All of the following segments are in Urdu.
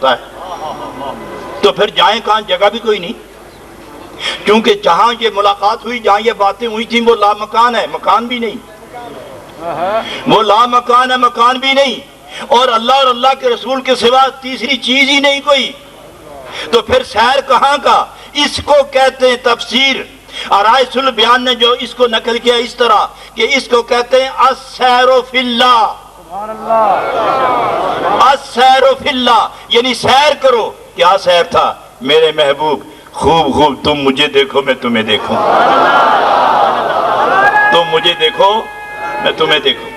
ہے تو پھر جائیں کہاں؟ جگہ بھی کوئی نہیں، کیونکہ جہاں یہ ملاقات ہوئی، جہاں یہ باتیں ہوئی تھیں، وہ لامکان ہے، مکان بھی نہیں، وہ لامکان ہے، مکان بھی نہیں، اور اللہ اور اللہ کے رسول کے سوا تیسری چیز ہی نہیں کوئی، تو پھر سیر کہاں کا؟ اس کو کہتے ہیں تفسیر۔ آرائس البیان نے جو اس کو نقل کیا اس طرح کہ اس کو کہتے ہیں السیر فی اللہ، السیر فی اللہ، یعنی سیر کرو۔ کیا سیر تھا؟ میرے محبوب خوب خوب تم مجھے دیکھو میں تمہیں دیکھوں، تم مجھے دیکھو میں تمہیں دیکھوں۔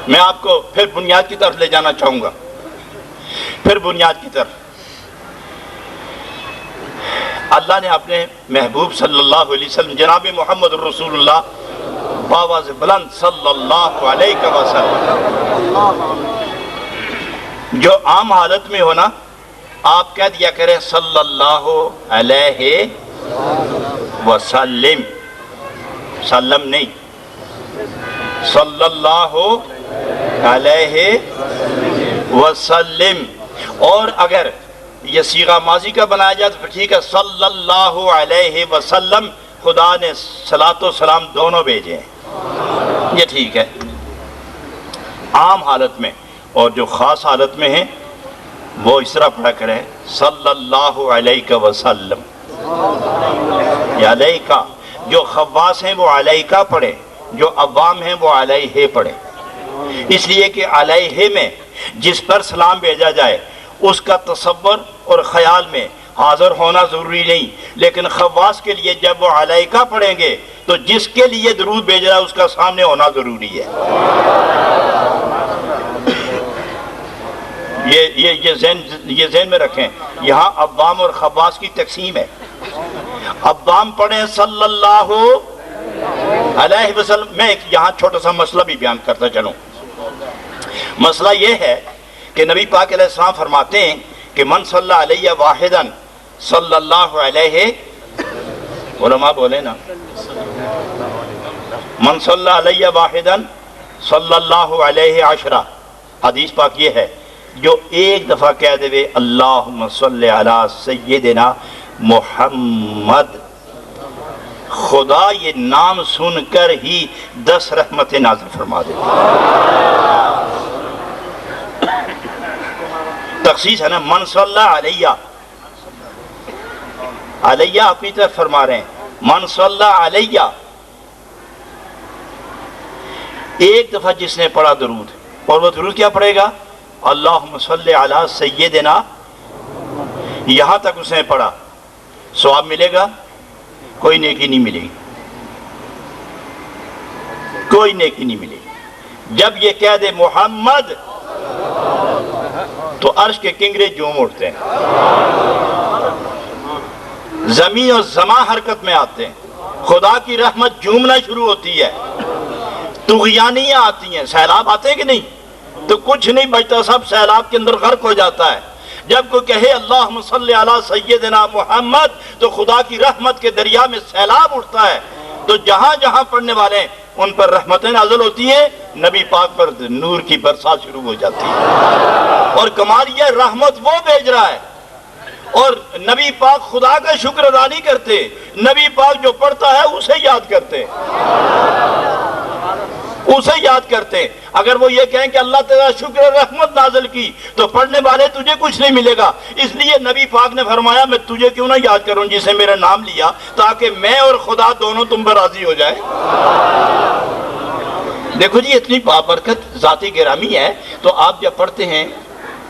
میں آپ کو پھر بنیاد کی طرف لے جانا چاہوں گا، پھر بنیاد کی طرف۔ اللہ نے اپنے محبوب صلی اللہ علیہ وسلم جناب محمد رسول اللہ بآواز بلند صلی اللہ علیہ وسلم، جو عام حالت میں ہونا آپ کہہ دیا کریں صلی اللہ علیہ وسلم، سلم نہیں، صلی اللہ علیہ وسلم۔ اور اگر یہ صیغہ ماضی کا بنایا جائے تو پھر ٹھیک ہے، صلی اللہ علیہ وسلم، خدا نے صلاۃ و سلام دونوں بھیجے ہیں، یہ ٹھیک ہے عام حالت میں۔ اور جو خاص حالت میں ہیں وہ اس طرح پڑھا کریں صلی اللہ علیہ وسلم، یا علیہ۔ جو خواص ہیں وہ علیہ پڑھیں، جو عوام ہیں وہ علیہ پڑھیں، اس لیے کہ علیہ میں جس پر سلام بھیجا جائے اس کا تصور اور خیال میں حاضر ہونا ضروری نہیں، لیکن خواص کے لیے جب وہ علیہ پڑھیں گے تو جس کے لیے درود بھیج رہا ہے اس کا سامنے ہونا ضروری ہے۔ یہ ذہن میں رکھیں، یہاں عوام اور خواص کی تقسیم ہے۔ عوام پڑھیں صلی اللہ علیہ وسلم۔ میں یہاں چھوٹا سا مسئلہ بھی بیان کرتا چلوں۔ مسئلہ یہ ہے کہ نبی پاک علیہ السلام فرماتے ہیں کہ من صلی علیہ واحداً صلی اللہ علیہ، علماء بولے نا، من صلی علیہ واحداً صلی اللہ علیہ عشرہ۔ حدیث پاک یہ ہے جو ایک دفعہ کہہ دے اللہم صلی علی سیدنا محمد، خدا یہ نام سن کر ہی 10 رحمتیں نازل فرما دے۔ تخصیص ہے نا، من صلی علیہ، علیہ اپنی طرف فرما رہے ہیں، من صلی علیہ، ایک دفعہ جس نے پڑھا درود، اور وہ درود کیا پڑھے گا؟ اللہم صلی علی سیدنا، یہاں تک اس نے پڑھا، ثواب ملے گا؟ کوئی نیکی نہیں ملے گی، کوئی نیکی نہیں ملے گی۔ جب یہ کہہ دے محمد تو عرش کے کنگرے جھوم اٹھتے ہیں، زمین اور زمان حرکت میں آتے ہیں، خدا کی رحمت جھومنا شروع ہوتی ہے، طغیانیاں آتی ہیں، سیلاب آتے ہیں کہ نہیں؟ تو کچھ نہیں بچتا، سب سیلاب کے اندر غرق ہو جاتا ہے۔ جب کوئی کہے اللہم صلی علی سیدنا محمد تو خدا کی رحمت کے دریا میں سیلاب اٹھتا ہے، تو جہاں جہاں پڑھنے والے ان پر رحمتیں نازل ہوتی ہیں، نبی پاک پر نور کی برسات شروع ہو جاتی ہے۔ اور کمال یہ رحمت وہ بھیج رہا ہے، اور نبی پاک خدا کا شکر ادا نہیں کرتے، نبی پاک جو پڑھتا ہے اسے یاد کرتے، اسے یاد کرتے۔ اگر وہ یہ کہیں کہ اللہ تعالیٰ شکر رحمت نازل کی تو پڑھنے والے تجھے کچھ نہیں ملے گا، اس لیے نبی پاک نے فرمایا میں تجھے کیوں نہ یاد کروں جسے میرا نام لیا، تاکہ میں اور خدا دونوں تم پر راضی ہو جائے۔ دیکھو جی اتنی بابرکت ذات گرامی ہے، تو آپ جب پڑھتے ہیں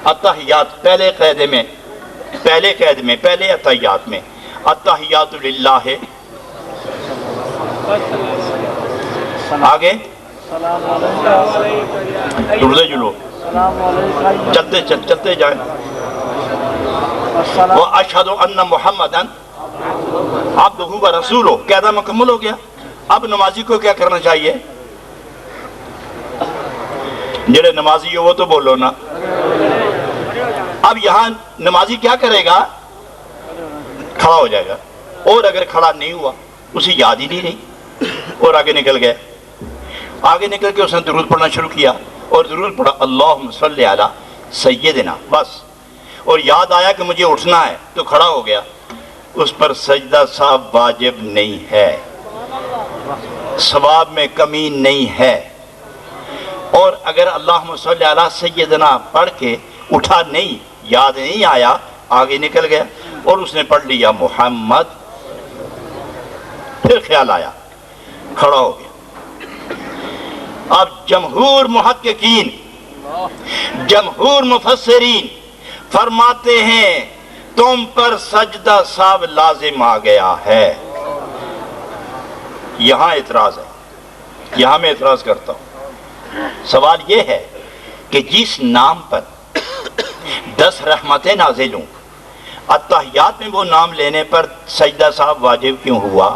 التحیات، پہلے قید میں، پہلے التحیات میں التحیات للہ، آگے جڑتے جلو، چلتے جائیں، وَأَشْهَدُ أَنَّ مُحَمَّدًا عَبْدُهُ وَرَسُولُهُ، قاعدہ مکمل ہو گیا۔ اب نمازی کو کیا کرنا چاہیے؟ جڑے نمازی ہو وہ تو بولو نا۔ اب یہاں نمازی کیا کرے گا؟ کھڑا ہو جائے گا، اور اگر کھڑا نہیں ہوا اسے یاد ہی نہیں رہی اور آگے نکل گئے، آگے نکل کے اس نے درود پڑھنا شروع کیا اور درود پڑھا اللہم صلی علی سیدنا بس، اور یاد آیا کہ مجھے اٹھنا ہے تو کھڑا ہو گیا۔ اس پر سجدہ صاحب واجب نہیں ہے، ثواب میں کمی نہیں ہے، اور اگر اللہم صلی علی سیدنا پڑھ کے اٹھا نہیں، یاد نہیں آیا، آگے نکل گیا اور اس نے پڑھ لیا محمد، پھر خیال آیا، کھڑا ہو گیا۔ اب جمہور محققین، جمہور مفسرین فرماتے ہیں تم پر سجدہ صاحب لازم آ گیا ہے۔ یہاں اعتراض ہے، یہاں میں اعتراض کرتا ہوں۔ سوال یہ ہے کہ جس نام پر 10 رحمتیں نازل ہوں، اتحیات میں وہ نام لینے پر سجدہ صاحب واجب کیوں ہوا؟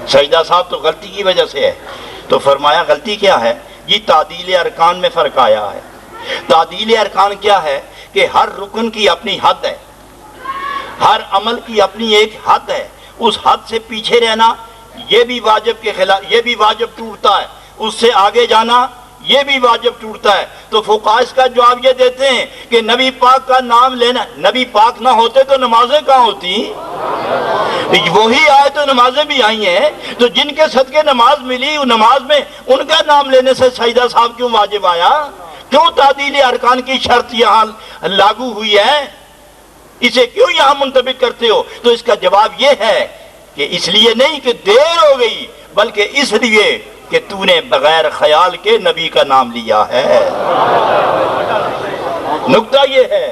سجدہ صاحب تو غلطی کی وجہ سے ہے۔ تو فرمایا غلطی کیا ہے؟ یہ تعدیل ارکان میں فرق آیا ہے۔ تعدیل ارکان کیا ہے؟ کہ ہر رکن کی اپنی حد ہے، ہر عمل کی اپنی ایک حد ہے، اس حد سے پیچھے رہنا یہ بھی واجب کے خلاف، یہ بھی واجب ٹوٹتا ہے، اس سے آگے جانا یہ بھی واجب ٹوٹتا ہے۔ تو فقہاء اس کا جواب یہ دیتے ہیں کہ نبی پاک کا نام لینا، نبی پاک نہ ہوتے تو نمازیں کہاں ہوتی؟ وہی آئے تو نمازیں بھی آئی ہیں، تو جن کے صدقے نماز ملی وہ نماز میں ان کا نام لینے سے سجدہ صاحب کیوں واجب آیا؟ کیوں تعدیل ارکان کی شرط یہاں لاگو ہوئی ہے؟ اسے کیوں یہاں منطبق کرتے ہو؟ تو اس کا جواب یہ ہے کہ اس لیے نہیں کہ دیر ہو گئی، بلکہ اس لیے کہ تو نے بغیر خیال کے نبی کا نام لیا ہے۔ نکتہ یہ ہے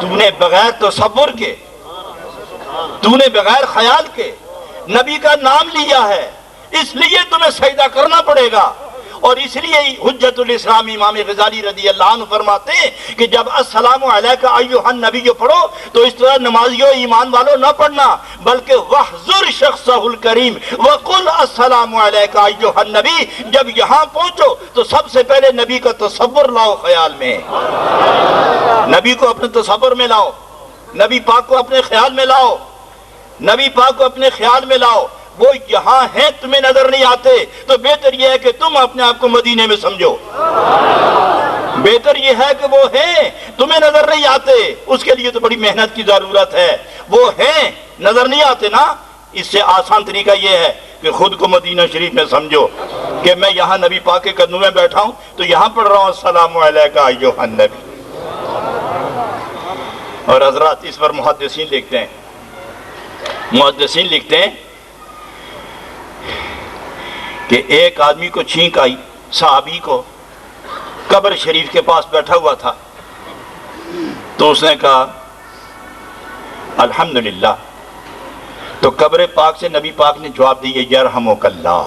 تو نے بغیر تصور کے، تو نے بغیر خیال کے نبی کا نام لیا ہے، اس لیے تمہیں سجدہ کرنا پڑے گا۔ اور اس لیے حجت الاسلام امام غزالی رضی اللہ عنہ فرماتے ہیں کہ جب السلام علیکہ ایھا النبی پڑھو تو اس طرح نمازیوں ایمان والوں نہ پڑھنا، بلکہ وَاحْذُرْ شَخْصَهُ الْكَرِيمِ وَقُلْ السلام علیکہ ایھا النبی، جب یہاں پہنچو تو سب سے پہلے نبی کا تصور لاؤ خیال میں، نبی کو اپنے تصور میں لاؤ، نبی پاک کو اپنے خیال میں لاؤ، نبی پاک کو اپنے خیال میں لاؤ۔ وہ یہاں ہیں تمہیں نظر نہیں آتے تو بہتر یہ ہے کہ تم اپنے آپ کو مدینے میں سمجھو، بہتر یہ ہے کہ وہ ہیں تمہیں نظر نہیں آتے، اس کے لیے تو بڑی محنت کی ضرورت ہے، وہ ہیں نظر نہیں آتے نا۔ اس سے آسان طریقہ یہ ہے کہ خود کو مدینہ شریف میں سمجھو کہ میں یہاں نبی پاک کے قدموں میں بیٹھا ہوں تو یہاں پڑھ رہا ہوں السلام علیکہ ایھا النبی۔ اور حضرات اس پر محدثین لکھتے ہیں، محدثین لکھتے ہیں کہ ایک آدمی کو چھینک آئی، صحابی کو، قبر شریف کے پاس بیٹھا ہوا تھا، تو اس نے کہا الحمدللہ، تو قبر پاک سے نبی پاک نے جواب دیا یرحمک اللہ۔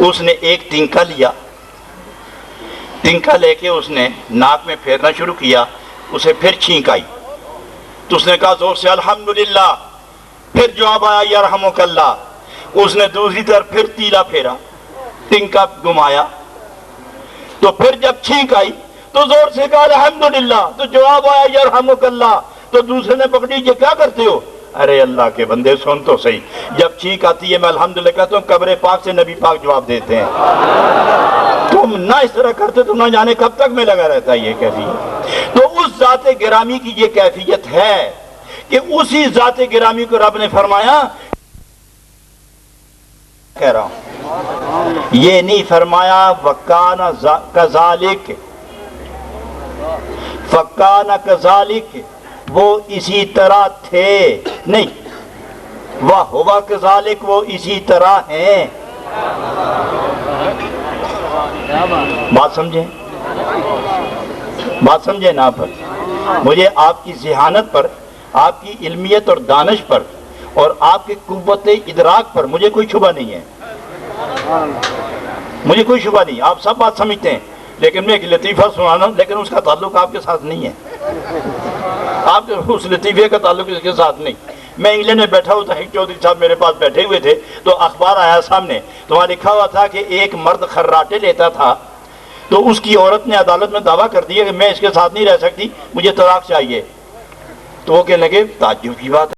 اس نے ایک تنکا لیا، تنکا لے کے اس نے ناک میں پھیرنا شروع کیا، اسے پھر چھینک آئی تو اس نے کہا زور سے الحمدللہ، پھر جواب آیا یرحمک اللہ۔ اس نے دوسری طرف پھر تیلا پھیرا، تنکا گھمایا، تو پھر جب چھینک آئی تو زور سے کہا الحمدللہ، تو جواب آیا یرحمک اللہ۔ تو دوسرے نے پکڑی یہ کیا کرتے ہو؟ ارے اللہ کے بندے سن تو صحیح، جب چھینک آتی ہے میں الحمدللہ کہتا ہوں، قبر پاک سے نبی پاک جواب دیتے ہیں، تم نہ اس طرح کرتے تو نہ جانے کب تک میں لگا رہتا یہ کیفیت۔ تو اس ذات گرامی کی یہ کیفیت ہے کہ اسی ذات گرامی کو رب نے فرمایا، کہہ رہا ہوں یہ نہیں فرمایا وَكَانَ كَذَلِكَ، فَكَانَ كَذَلِكَ وہ اسی طرح تھے، نہیں وَهُوَ كَذَلِكَ وہ اسی طرح ہیں۔ بات سمجھیں، بات سمجھیں نا پر مجھے آپ کی ذہانت پر، آپ کی علمیت اور دانش پر اور آپ کی قوت ادراک پر مجھے کوئی شبہ نہیں ہے، مجھے کوئی شبہ نہیں، آپ سب بات سمجھتے ہیں، لیکن میں ایک لطیفہ سنانا، لیکن اس کا تعلق آپ کے ساتھ نہیں ہے، آپ اس لطیفے کا تعلق اس کے ساتھ نہیں۔ میں انگلینڈ میں بیٹھا ہوا تھا، ایک چودھری صاحب میرے پاس بیٹھے ہوئے تھے، تو اخبار آیا سامنے، تو وہاں لکھا ہوا تھا کہ ایک مرد خراٹے لیتا تھا، تو اس کی عورت نے عدالت میں دعویٰ کر دیا کہ میں اس کے ساتھ نہیں رہ سکتی، مجھے طلاق چاہیے۔ تو وہ کہنے لگے تعجب کی بات ہے،